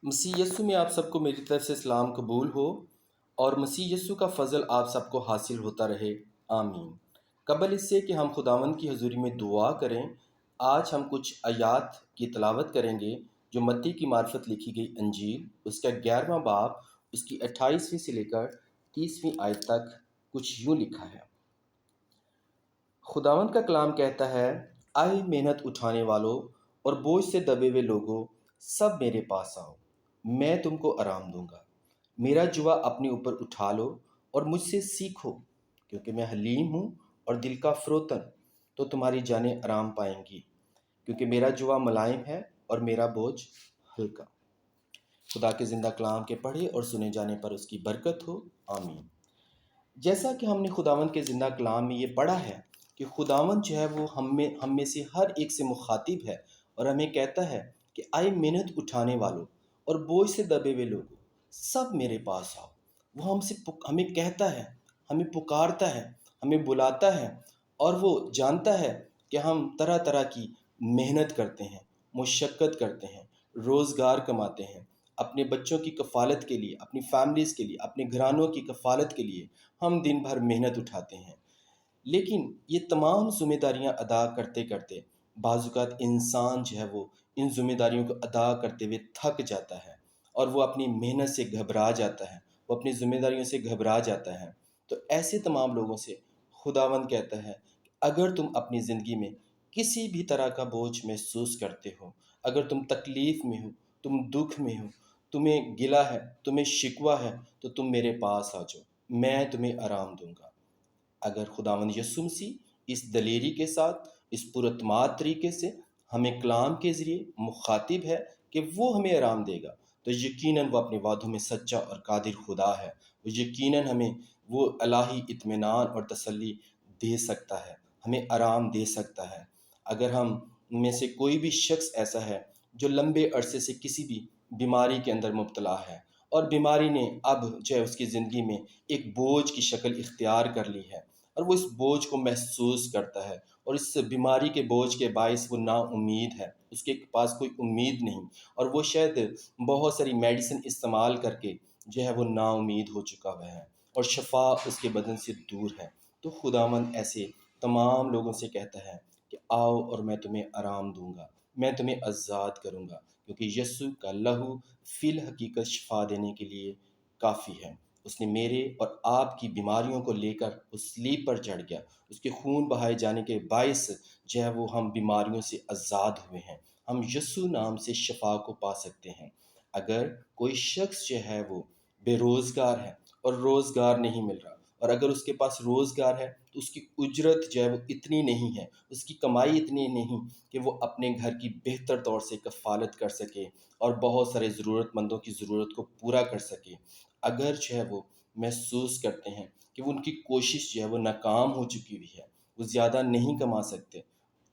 مسیح یسو میں آپ سب کو میری طرف سے سلام قبول ہو، اور مسیح یسو کا فضل آپ سب کو حاصل ہوتا رہے، آمین۔ قبل اس سے کہ ہم خداوند کی حضوری میں دعا کریں، آج ہم کچھ آیات کی تلاوت کریں گے جو متی کی معرفت لکھی گئی انجیل، اس کا 11واں باب، اس کی 28ویں سے لے کر 30ویں آیت تک کچھ یوں لکھا ہے۔ خداوند کا کلام کہتا ہے، آئے محنت اٹھانے والوں اور بوجھ سے دبے ہوئے لوگوں، سب میرے پاس آؤ، میں تم کو آرام دوں گا۔ میرا جوا اپنے اوپر اٹھا لو اور مجھ سے سیکھو، کیونکہ میں حلیم ہوں اور دل کا فروتن، تو تمہاری جانیں آرام پائیں گی، کیونکہ میرا جوا ملائم ہے اور میرا بوجھ ہلکا۔ خدا کے زندہ کلام کے پڑھے اور سنے جانے پر اس کی برکت ہو، آمین۔ جیسا کہ ہم نے خداوند کے زندہ کلام میں یہ پڑھا ہے کہ خداوند جو ہے وہ ہم میں سے ہر ایک سے مخاطب ہے اور ہمیں کہتا ہے کہ آئے محنت اٹھانے والوں اور بوجھ سے دبے ہوئے لوگوں، سب میرے پاس آؤ۔ وہ ہمیں کہتا ہے، ہمیں پکارتا ہے، ہمیں بلاتا ہے، اور وہ جانتا ہے کہ ہم طرح طرح کی محنت کرتے ہیں، مشقت کرتے ہیں، روزگار کماتے ہیں، اپنے بچوں کی کفالت کے لیے، اپنی فیملیز کے لیے، اپنے گھرانوں کی کفالت کے لیے ہم دن بھر محنت اٹھاتے ہیں۔ لیکن یہ تمام ذمہ داریاں ادا کرتے کرتے بعض اوقات انسان جو ہے وہ ان ذمہ داریوں کو ادا کرتے ہوئے تھک جاتا ہے، اور وہ اپنی محنت سے گھبرا جاتا ہے، وہ اپنی ذمہ داریوں سے گھبرا جاتا ہے۔ تو ایسے تمام لوگوں سے خداوند کہتا ہے کہ اگر تم اپنی زندگی میں کسی بھی طرح کا بوجھ محسوس کرتے ہو، اگر تم تکلیف میں ہو، تم دکھ میں ہو، تمہیں گلہ ہے، تمہیں شکوہ ہے، تو تم میرے پاس آ جاؤ، میں تمہیں آرام دوں گا۔ اگر خداوند یسوع مسیح اس دلیری کے ساتھ، اس پراعتماد طریقے سے ہمیں کلام کے ذریعے مخاطب ہے کہ وہ ہمیں آرام دے گا، تو یقیناً وہ اپنے وعدوں میں سچا اور قادر خدا ہے۔ وہ یقیناً ہمیں وہ الہی اطمینان اور تسلی دے سکتا ہے، ہمیں آرام دے سکتا ہے۔ اگر ہم میں سے کوئی بھی شخص ایسا ہے جو لمبے عرصے سے کسی بھی بیماری کے اندر مبتلا ہے، اور بیماری نے اب جو ہے اس کی زندگی میں ایک بوجھ کی شکل اختیار کر لی ہے، اور وہ اس بوجھ کو محسوس کرتا ہے، اور اس بیماری کے بوجھ کے باعث وہ نا امید ہے، اس کے پاس کوئی امید نہیں، اور وہ شاید بہت ساری میڈیسن استعمال کر کے جو ہے وہ نا امید ہو چکا ہوا ہے، اور شفا اس کے بدن سے دور ہے۔ تو خداوند ایسے تمام لوگوں سے کہتا ہے کہ آؤ اور میں تمہیں آرام دوں گا، میں تمہیں آزاد کروں گا، کیونکہ یسوع کا لہو فی الحقیقت شفا دینے کے لیے کافی ہے۔ اس نے میرے اور آپ کی بیماریوں کو لے کر اس صلیب پر چڑھ گیا، اس کے خون بہائے جانے کے باعث جو ہے وہ ہم بیماریوں سے آزاد ہوئے ہیں، ہم یسوع نام سے شفا کو پا سکتے ہیں۔ اگر کوئی شخص جو ہے وہ بے روزگار ہے اور روزگار نہیں مل رہا، اور اگر اس کے پاس روزگار ہے تو اس کی اجرت جو ہے وہ اتنی نہیں ہے، اس کی کمائی اتنی نہیں کہ وہ اپنے گھر کی بہتر طور سے کفالت کر سکے اور بہت سارے ضرورت مندوں کی ضرورت کو پورا کر سکے، اگر جو ہے وہ محسوس کرتے ہیں کہ ان کی کوشش جو ہے وہ ناکام ہو چکی ہوئی ہے، وہ زیادہ نہیں کما سکتے،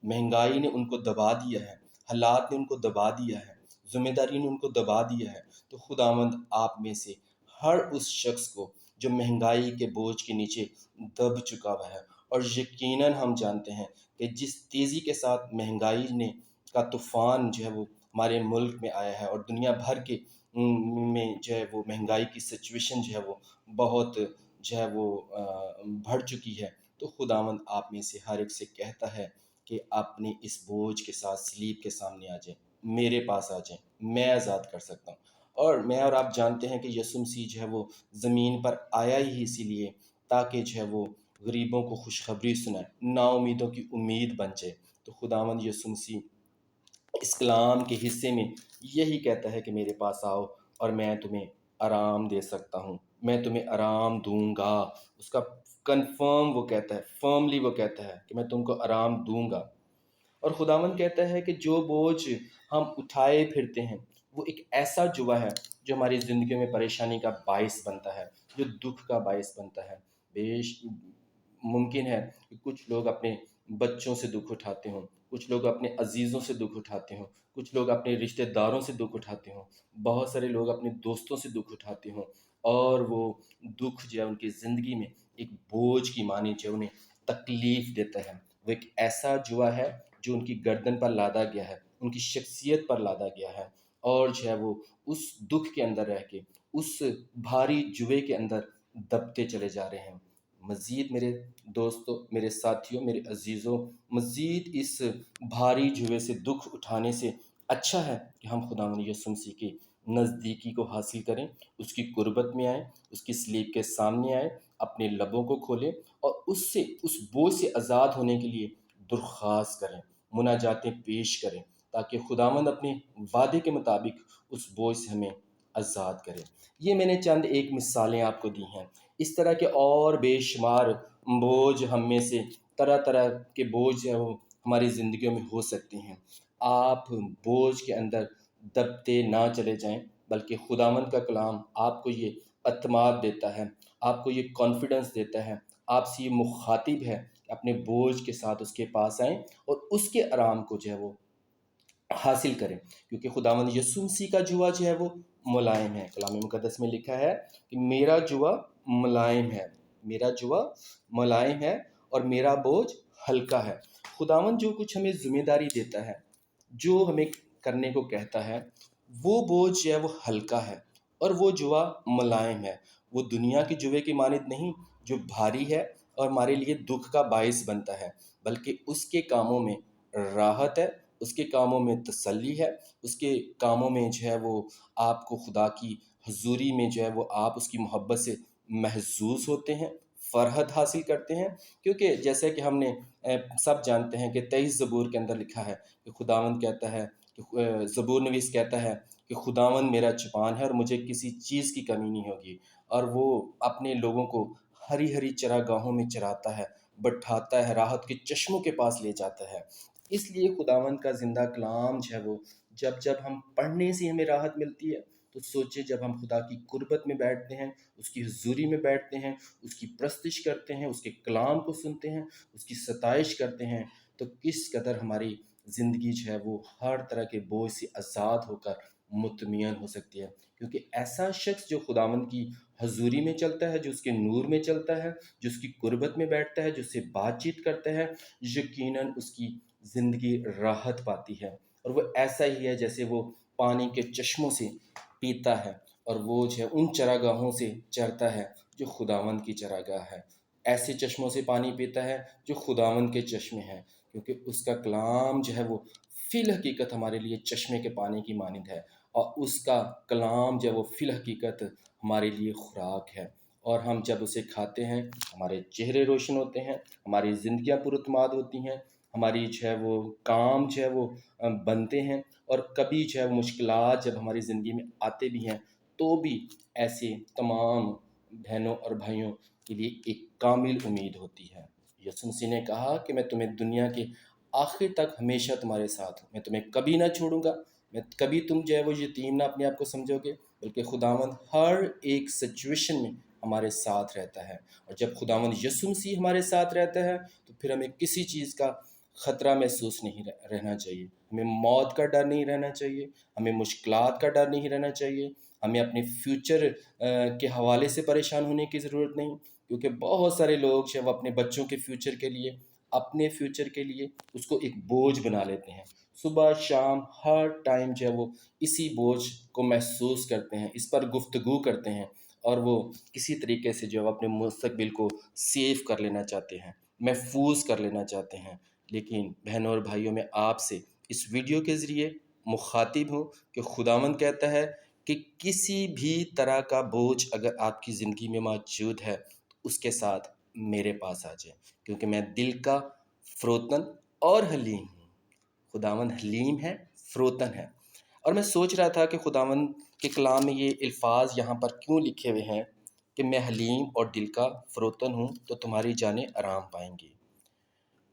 مہنگائی نے ان کو دبا دیا ہے، حالات نے ان کو دبا دیا ہے، ذمہ داری نے ان کو دبا دیا ہے، تو خداوند آپ میں سے ہر اس شخص کو جو مہنگائی کے بوجھ کے نیچے دب چکا ہوا ہے، اور یقیناً ہم جانتے ہیں کہ جس تیزی کے ساتھ مہنگائی نے کا طوفان جو ہے وہ ہمارے ملک میں آیا ہے، اور دنیا بھر کے میں جو ہے وہ مہنگائی کی سچویشن جو ہے وہ بہت جو ہے وہ بڑھ چکی ہے، تو خداوند آپ میں سے ہر ایک سے کہتا ہے کہ اپنے اس بوجھ کے ساتھ صلیب کے سامنے آ جائیں، میرے پاس آ جائیں، میں آزاد کر سکتا ہوں۔ اور میں اور آپ جانتے ہیں کہ یسوع مسیح جو ہے وہ زمین پر آیا ہی اسی لیے تاکہ جو ہے وہ غریبوں کو خوشخبری سنائے، نا امیدوں کی امید بن جائے۔ تو خداوند یسوع مسیح اس کلام کے حصے میں یہی کہتا ہے کہ میرے پاس آؤ اور میں تمہیں آرام دے سکتا ہوں، میں تمہیں آرام دوں گا۔ اس کا کنفرم وہ کہتا ہے، فرملی وہ کہتا ہے کہ میں تم کو آرام دوں گا۔ اور خداوند کہتا ہے کہ جو بوجھ ہم اٹھائے پھرتے ہیں وہ ایک ایسا جوا ہے جو ہماری زندگیوں میں پریشانی کا باعث بنتا ہے، جو دکھ کا باعث بنتا ہے۔ ممکن ہے کہ کچھ لوگ اپنے بچوں سے دکھ اٹھاتے ہوں، کچھ لوگ اپنے عزیزوں سے دکھ اٹھاتے ہوں، کچھ لوگ اپنے رشتہ داروں سے دکھ اٹھاتے ہوں، بہت سارے لوگ اپنے دوستوں سے دکھ اٹھاتے ہوں، اور وہ دکھ جو ہے ان کی زندگی میں ایک بوجھ کی مانی جو انہیں تکلیف دیتا ہے۔ وہ ایک ایسا جوا ہے جو ان کی گردن پر لادا گیا ہے، ان کی شخصیت پر لادا گیا ہے، اور جو ہے وہ اس دکھ کے اندر رہ کے اس بھاری جوے کے اندر دبتے چلے جا رہے ہیں۔ مزید میرے دوستوں، میرے ساتھیوں، میرے عزیزوں، مزید اس بھاری جوے سے دکھ اٹھانے سے اچھا ہے کہ ہم خداوند یسوع مسیح کی نزدیکی کو حاصل کریں، اس کی قربت میں آئیں، اس کی صلیب کے سامنے آئیں، اپنے لبوں کو کھولیں اور اس بوجھ سے آزاد ہونے کے لیے درخواست کریں، مناجاتیں پیش کریں، تاکہ خداوند اپنے وعدے کے مطابق اس بوجھ سے ہمیں آزاد کرے۔ یہ میں نے چند ایک مثالیں آپ کو دی ہیں۔ اس طرح کے اور بے شمار بوجھ ہم میں سے، طرح طرح کے بوجھ جو ہے وہ ہماری زندگیوں میں ہو سکتے ہیں۔ آپ بوجھ کے اندر دبتے نہ چلے جائیں، بلکہ خداوند کا کلام آپ کو یہ اعتماد دیتا ہے، آپ کو یہ کانفیڈنس دیتا ہے، آپ سے یہ مخاطب ہے کہ اپنے بوجھ کے ساتھ اس کے پاس آئیں اور اس کے آرام کو جو ہے وہ حاصل کریں، کیونکہ خداوند یسوع مسیح کا جوا جو ہے وہ ملائم ہے۔ کلام مقدس میں لکھا ہے کہ میرا جوا ملائم ہے، میرا جوا ملائم ہے اور میرا بوجھ ہلکا ہے۔ خداوند جو کچھ ہمیں ذمہ داری دیتا ہے، جو ہمیں کرنے کو کہتا ہے، وہ بوجھ جو ہے وہ ہلکا ہے اور وہ جوا ملائم ہے۔ وہ دنیا کے جوے کی مانند نہیں جو بھاری ہے اور ہمارے لیے دکھ کا باعث بنتا ہے، بلکہ اس کے کاموں میں راحت ہے، اس کے کاموں میں تسلی ہے، اس کے کاموں میں جو ہے وہ آپ کو خدا کی حضوری میں جو ہے وہ آپ اس کی محبت سے محظوظ ہوتے ہیں، فرحت حاصل کرتے ہیں۔ کیونکہ جیسے کہ ہم نے سب جانتے ہیں کہ 23 زبور کے اندر لکھا ہے کہ خداوند کہتا ہے کہ زبور نویس کہتا ہے کہ خداوند میرا چپان ہے اور مجھے کسی چیز کی کمی نہیں ہوگی، اور وہ اپنے لوگوں کو ہری ہری چراگاہوں میں چراتا ہے، بٹھاتا ہے، راحت کے چشموں کے پاس لے جاتا ہے۔ اس لیے خداوند کا زندہ کلام جو ہے وہ جب ہم پڑھنے سے ہمیں راحت ملتی ہے، تو سوچے جب ہم خدا کی قربت میں بیٹھتے ہیں، اس کی حضوری میں بیٹھتے ہیں، اس کی پرستش کرتے ہیں، اس کے کلام کو سنتے ہیں، اس کی ستائش کرتے ہیں، تو کس قدر ہماری زندگی جو ہے وہ ہر طرح کے بوجھ سے آزاد ہو کر مطمئن ہو سکتی ہے۔ کیونکہ ایسا شخص جو خداوند کی حضوری میں چلتا ہے، جو اس کے نور میں چلتا ہے، جو اس کی قربت میں بیٹھتا ہے، جو اس سے بات چیت کرتا ہے، یقیناً اس کی زندگی راحت پاتی ہے۔ اور وہ ایسا ہی ہے جیسے وہ پانی کے چشموں سے پیتا ہے، اور وہ جو ہے ان چراگاہوں سے چرتا ہے جو خداوند کی چراگاہ ہے۔ ایسے چشموں سے پانی پیتا ہے جو خداوند کے چشمے ہیں، کیونکہ اس کا کلام جو ہے وہ فی الحقیقت ہمارے لیے چشمے کے پانی کی مانند ہے، اور اس کا کلام جو ہے وہ فی الحقیقت ہمارے لیے خوراک ہے۔ اور ہم جب اسے کھاتے ہیں، ہمارے چہرے روشن ہوتے ہیں، ہماری زندگیاں پراعتماد ہوتی ہیں، ہماری جو ہے وہ کام جو ہے وہ بنتے ہیں، اور کبھی جو ہے وہ مشکلات جب ہماری زندگی میں آتے بھی ہیں، تو بھی ایسے تمام بہنوں اور بھائیوں کے لیے ایک کامل امید ہوتی ہے۔ یسوع مسیح نے کہا کہ میں تمہیں دنیا کے آخر تک ہمیشہ تمہارے ساتھ ہوں، میں تمہیں کبھی نہ چھوڑوں گا، میں کبھی تم جو ہے وہ یتیم نہ اپنے آپ کو سمجھو گے، بلکہ خداوند ہر ایک سچویشن میں ہمارے ساتھ رہتا ہے۔ اور جب خداوند یسوع مسیح ہمارے ساتھ رہتا ہے تو پھر ہمیں کسی چیز کا خطرہ محسوس نہیں رہنا چاہیے، ہمیں موت کا ڈر نہیں رہنا چاہیے، ہمیں مشکلات کا ڈر نہیں رہنا چاہیے، ہمیں اپنے فیوچر کے حوالے سے پریشان ہونے کی ضرورت نہیں، کیونکہ بہت سارے لوگ جو ہے وہ اپنے بچوں کے فیوچر کے لیے، اپنے فیوچر کے لیے اس کو ایک بوجھ بنا لیتے ہیں۔ صبح شام ہر ٹائم جو ہے وہ اسی بوجھ کو محسوس کرتے ہیں، اس پر گفتگو کرتے ہیں، اور وہ کسی طریقے سے جو ہے اپنے مستقبل کو سیو کر لینا چاہتے ہیں، محفوظ کر لینا چاہتے ہیں۔ لیکن بہنوں اور بھائیوں، میں آپ سے اس ویڈیو کے ذریعے مخاطب ہوں کہ خداوند کہتا ہے کہ کسی بھی طرح کا بوجھ اگر آپ کی زندگی میں موجود ہے تو اس کے ساتھ میرے پاس آ جائیں، کیونکہ میں دل کا فروتن اور حلیم ہوں۔ خداوند حلیم ہے، فروتن ہے۔ اور میں سوچ رہا تھا کہ خداوند کے کلام میں یہ الفاظ یہاں پر کیوں لکھے ہوئے ہیں کہ میں حلیم اور دل کا فروتن ہوں تو تمہاری جانیں آرام پائیں گی۔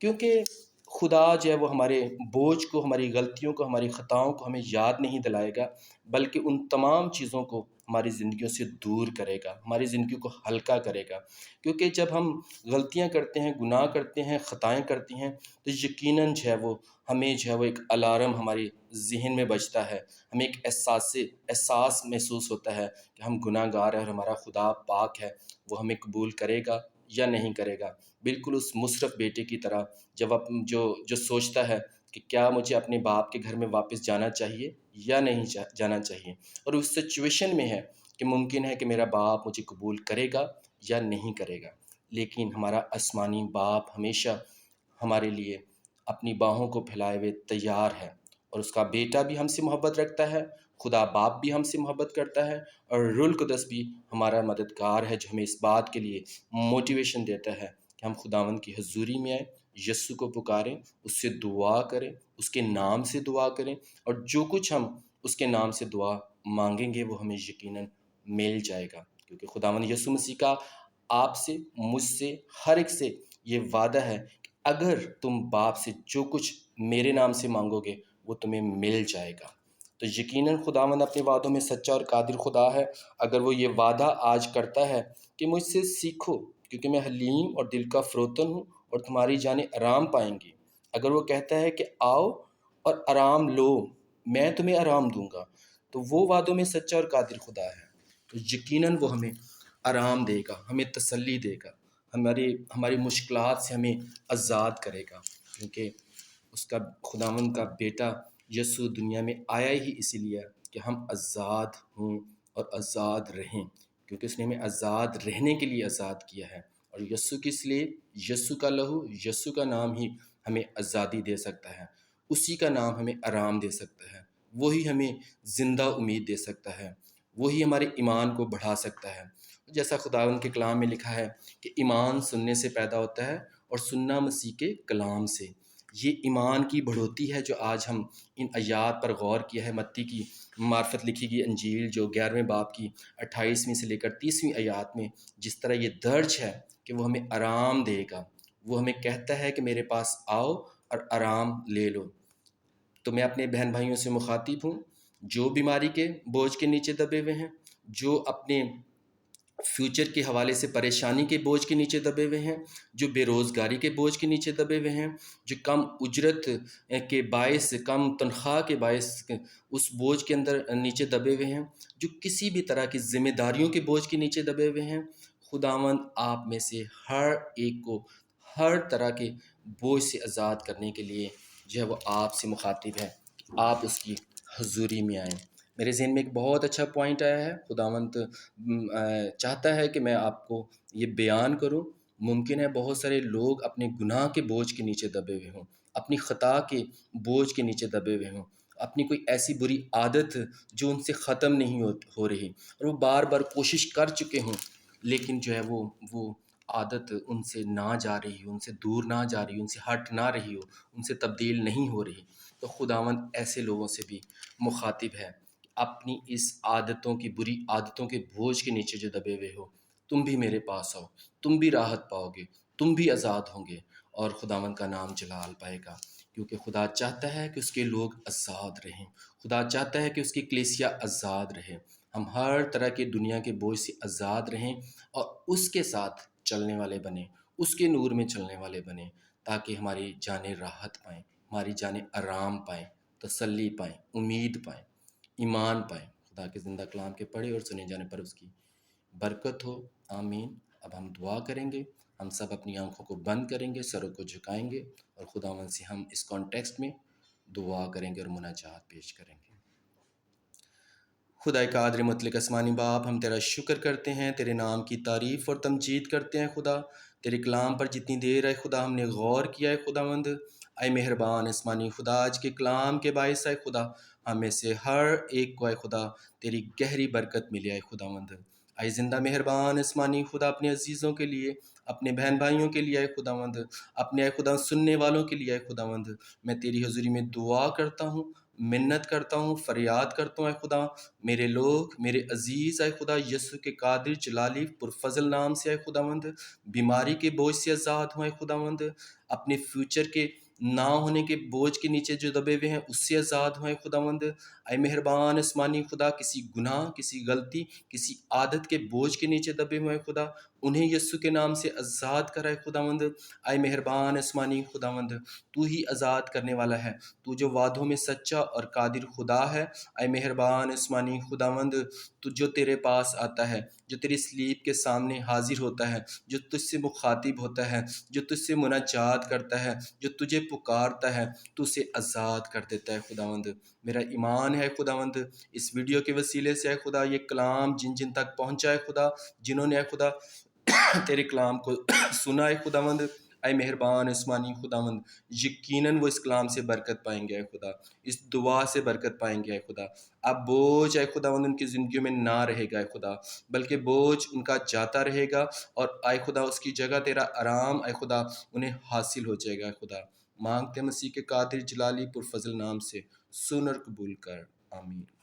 کیونکہ خدا جو ہے وہ ہمارے بوجھ کو، ہماری غلطیوں کو، ہماری خطاؤں کو ہمیں یاد نہیں دلائے گا، بلکہ ان تمام چیزوں کو ہماری زندگیوں سے دور کرے گا، ہماری زندگی کو ہلکا کرے گا۔ کیونکہ جب ہم غلطیاں کرتے ہیں، گناہ کرتے ہیں، خطائیں کرتی ہیں، تو یقیناً جو ہے وہ ہمیں جو ہے وہ ایک الارم ہماری ذہن میں بجتا ہے، ہمیں ایک احساس محسوس ہوتا ہے کہ ہم گناہ گار ہیں اور ہمارا خدا پاک ہے، وہ ہمیں قبول کرے گا یا نہیں کرے گا۔ بالکل اس مصرف بیٹے کی طرح جو سوچتا ہے کہ کیا مجھے اپنے باپ کے گھر میں واپس جانا چاہیے یا نہیں جانا چاہیے، اور اس سچویشن میں ہے کہ ممکن ہے کہ میرا باپ مجھے قبول کرے گا یا نہیں کرے گا، لیکن ہمارا آسمانی باپ ہمیشہ ہمارے لیے اپنی باہوں کو پھیلائے ہوئے تیار ہے، اور اس کا بیٹا بھی ہم سے محبت رکھتا ہے، خدا باپ بھی ہم سے محبت کرتا ہے، اور روح القدس بھی ہمارا مددگار ہے جو ہمیں اس بات کے لیے موٹیویشن دیتا ہے کہ ہم خداوند کی حضوری میں آئیں، یسوع کو پکاریں، اس سے دعا کریں، اس کے نام سے دعا کریں، اور جو کچھ ہم اس کے نام سے دعا مانگیں گے وہ ہمیں یقیناً مل جائے گا، کیونکہ خداوند یسوع مسیح کا آپ سے، مجھ سے، ہر ایک سے یہ وعدہ ہے کہ اگر تم باپ سے جو کچھ میرے نام سے مانگو گے وہ تمہیں مل جائے گا۔ تو یقیناً خداوند اپنے وعدوں میں سچا اور قادر خدا ہے۔ اگر وہ یہ وعدہ آج کرتا ہے کہ مجھ سے سیکھو کیونکہ میں حلیم اور دل کا فروتن ہوں اور تمہاری جانیں آرام پائیں گی، اگر وہ کہتا ہے کہ آؤ اور آرام لو، میں تمہیں آرام دوں گا، تو وہ وعدوں میں سچا اور قادر خدا ہے، تو یقیناً وہ ہمیں آرام دے گا، ہمیں تسلی دے گا، ہماری مشکلات سے ہمیں آزاد کرے گا، کیونکہ اس کا خداوند کا بیٹا یسوع دنیا میں آیا ہی اسی لیے کہ ہم آزاد ہوں اور آزاد رہیں، کیونکہ اس نے ہمیں آزاد رہنے کے لیے آزاد کیا ہے، اور یسوع کس لیے؟ یسوع کا لہو، یسوع کا نام ہی ہمیں آزادی دے سکتا ہے، اسی کا نام ہمیں آرام دے سکتا ہے، وہی ہمیں زندہ امید دے سکتا ہے، وہی ہمارے ایمان کو بڑھا سکتا ہے، جیسا خداوند کے کلام میں لکھا ہے کہ ایمان سننے سے پیدا ہوتا ہے اور سننا مسیح کے کلام سے۔ یہ ایمان کی بڑھوتی ہے جو آج ہم ان آیات پر غور کیا ہے، متی کی معرفت لکھی گئی انجیل جو 11ویں باب کی 28ویں سے لے کر 30ویں آیات میں جس طرح یہ درج ہے کہ وہ ہمیں آرام دے گا، وہ ہمیں کہتا ہے کہ میرے پاس آؤ اور آرام لے لو۔ تو میں اپنے بہن بھائیوں سے مخاطب ہوں جو بیماری کے بوجھ کے نیچے دبے ہوئے ہیں، جو اپنے فیوچر کے حوالے سے پریشانی کے بوجھ کے نیچے دبے ہوئے ہیں، جو بے روزگاری کے بوجھ کے نیچے دبے ہوئے ہیں، جو کم اجرت کے باعث، کم تنخواہ کے باعث اس بوجھ کے اندر نیچے دبے ہوئے ہیں، جو کسی بھی طرح کی ذمہ داریوں کے بوجھ کے نیچے دبے ہوئے ہیں، خداوند آپ میں سے ہر ایک کو ہر طرح کے بوجھ سے آزاد کرنے کے لیے جو ہے وہ آپ سے مخاطب ہے کہ آپ اس کی حضوری میں آئیں۔ میرے ذہن میں ایک بہت اچھا پوائنٹ آیا ہے، خداوند چاہتا ہے کہ میں آپ کو یہ بیان کروں۔ ممکن ہے بہت سارے لوگ اپنے گناہ کے بوجھ کے نیچے دبے ہوئے ہوں، اپنی خطا کے بوجھ کے نیچے دبے ہوئے ہوں، اپنی کوئی ایسی بری عادت جو ان سے ختم نہیں ہو رہی، اور وہ بار بار کوشش کر چکے ہوں لیکن جو ہے وہ عادت ان سے نہ جا رہی ہو، ان سے دور نہ جا رہی ہو، ان سے ہٹ نہ رہی ہو، ان سے تبدیل نہیں ہو رہی، تو خداوند ایسے لوگوں سے بھی مخاطب ہے کہ اپنی اس عادتوں کی، بری عادتوں کے بوجھ کے نیچے جو دبے ہوئے ہو، تم بھی میرے پاس آؤ، تم بھی راحت پاؤ گے، تم بھی آزاد ہوں گے، اور خداوند کا نام جلال پائے گا، کیونکہ خدا چاہتا ہے کہ اس کے لوگ آزاد رہیں، خدا چاہتا ہے کہ اس کی کلیسیا آزاد رہے، ہم ہر طرح کے دنیا کے بوجھ سے آزاد رہیں اور اس کے ساتھ چلنے والے بنیں، اس کے نور میں چلنے والے بنیں، تاکہ ہماری جانیں راحت پائیں، ہماری جانیں آرام پائیں، تسلی پائیں، امید پائیں، ایمان پائیں۔ خدا کے زندہ کلام کے پڑھے اور سنے جانے پر اس کی برکت ہو، آمین۔ اب ہم دعا کریں گے، ہم سب اپنی آنکھوں کو بند کریں گے، سروں کو جھکائیں گے، اور خداوند سے ہم اس کانٹیکسٹ میں دعا کریں گے اور مناجات پیش کریں گے۔ خدا قادر مطلق آسمانی باپ، ہم تیرا شکر کرتے ہیں، تیرے نام کی تعریف اور تمجید کرتے ہیں خدا، تیرے کلام پر جتنی دیر ہے خدا ہم نے غور کیا ہے خداوند، اے مہربان آسمانی خدا، آج کے کلام کے باعث ہے خدا ہمیں سے ہر ایک کو اے خدا تیری گہری برکت ملے اے خداوند، اے زندہ مہربان آسمانی خدا، اپنے عزیزوں کے لیے، اپنے بہن بھائیوں کے لیے اے خداوند، اپنے اے خدا سننے والوں کے لیے اے خداوند، میں تیری حضوری میں دعا کرتا ہوں، منت کرتا ہوں، فریاد کرتا ہوں اے خدا، میرے لوگ، میرے عزیز اے خدا یسوع کے قادر جلالی پرفضل نام سے اے خداوند بیماری کے بوجھ سے آزاد ہوں اے خداوند، اپنے فیوچر کے نہ ہونے کے بوجھ کے نیچے جو دبے ہوئے ہیں اس سے آزاد ہوں اے خداوند، اے مہربان آسمانی خدا، کسی گناہ، کسی غلطی، کسی عادت کے بوجھ کے نیچے دبے ہوئے خدا، انہیں یسوع کے نام سے آزاد کرائے خداوند۔ اے مہربان آسمانی خداوند، تو ہی آزاد کرنے والا ہے، تو جو وعدوں میں سچا اور قادر خدا ہے۔ اے مہربان آسمانی خداوند، تو جو تیرے پاس آتا ہے، جو تیری صلیب کے سامنے حاضر ہوتا ہے، جو تجھ سے مخاطب ہوتا ہے، جو تجھ سے مناجات کرتا ہے، جو تجھے پکارتا ہے، تو اسے آزاد کر دیتا ہے خداوند۔ میرا ایمان ہے خداوند، اس ویڈیو کے وسیلے سے اے خدا یہ کلام جن جن تک پہنچا ہے خدا، جنہوں نے اے خدا تیرے کلام کو سنا ہے خداوند، اے مہربان آسمانی خداوند، یقیناً وہ اس کلام سے برکت پائیں گے اے خدا، اس دعا سے برکت پائیں گے اے خدا۔ اب بوجھ اے خداوند ان کی زندگیوں میں نہ رہے گا اے خدا، بلکہ بوجھ ان کا جاتا رہے گا، اور اے خدا اس کی جگہ تیرا آرام اے خدا انہیں حاصل ہو جائے گا اے خدا۔ مانگتے مسیح کے قادر جلالی پرفضل نام سے، سن اور قبول کر، آمین۔